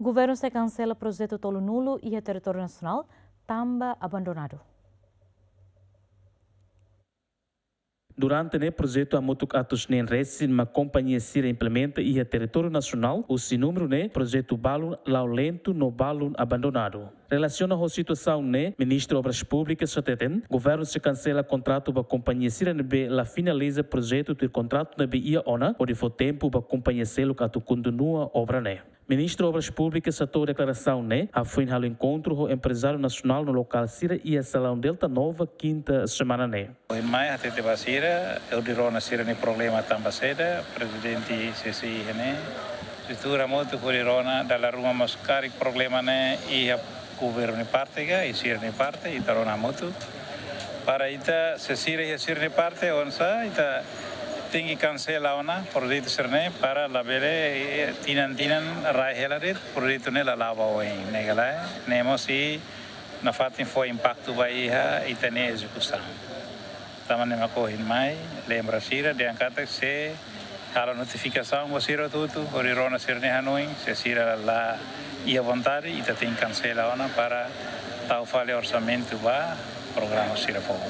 Governo se cancela projeto Tolo Nulo e o território nacional também abandonado. Durante o projeto a moto atos nem resi uma companhia sira implementa e a território nacional o número né projeto balun laulento no balun abandonado. Relaciona a situação né ministro obras públicas chateten governo se cancela contrato ba companhia sira nebe la finaliza projeto do contrato nebe ia ona onde for tempo ba companhia selo que atu continua obra né. Ministro Obras Públicas citou declaração né a fim do encontro o empresário nacional no local Sira e a Salão Delta Nova quinta semana né. Em maio até teve a Sira, eu dirou na Sira nem problema também cedo, presidente CCI né, estrutura muito por irona da rua mas cari problema né e a governo parte e Sira nem parte e tarona muito para ita se Sira e Sira nem parte onsa ita tem que cancelar ona projeto serne para la bele tinan rai helarit projeto ne la lava oi negala nemos e na fatin foi impacto vai ha itane execução taman ma ko hin mai lembra sira de ancata se a notificação você tudo orirona serne hanoi se sira la ia vontade ita tem cancela ona para tal fale orçamento va programa sira fogo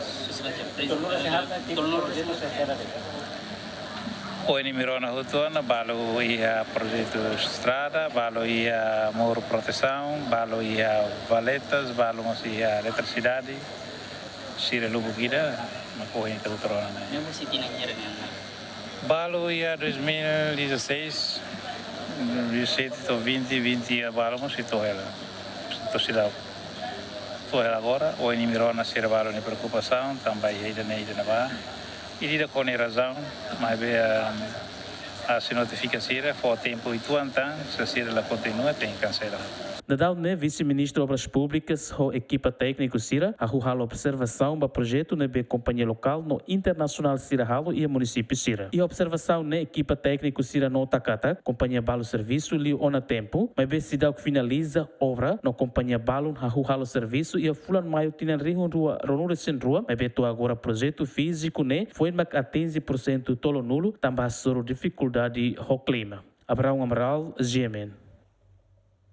o inimigo na rua, balo ia projeto estrada, balo ia muro proteção, balo ia valetas, balo ia eletricidade, sira lubu kita, makohin itu terona. Yang mesti tinangyari niya. Balo ia 2016, 17 to 20 balo mo si Tohela, to sila Tohela agora, o inimigo na sira balo ni preocupação, também ainda na ba. E lida com a razão, mas a se notifica Sira, for tempo e tuantan, se Sira la continua, tem que cancelar. Nadal né vice-ministro Obras Públicas a equipa técnica Sira a rua observação do projeto na companhia local no internacional Sira Halo e o município Sira. E a observação na equipa técnica Sira no Takata, companhia Balo Serviço li ona tempo, mas bem se dá que finaliza obra no companhia Balo a rua serviço e a fulan maio tinha ringo rua ronura sem rua, mas bem agora projeto físico né foi mais a 15% tolo nulo, também a dificuldade o clima. Abraão Amaral, GMN.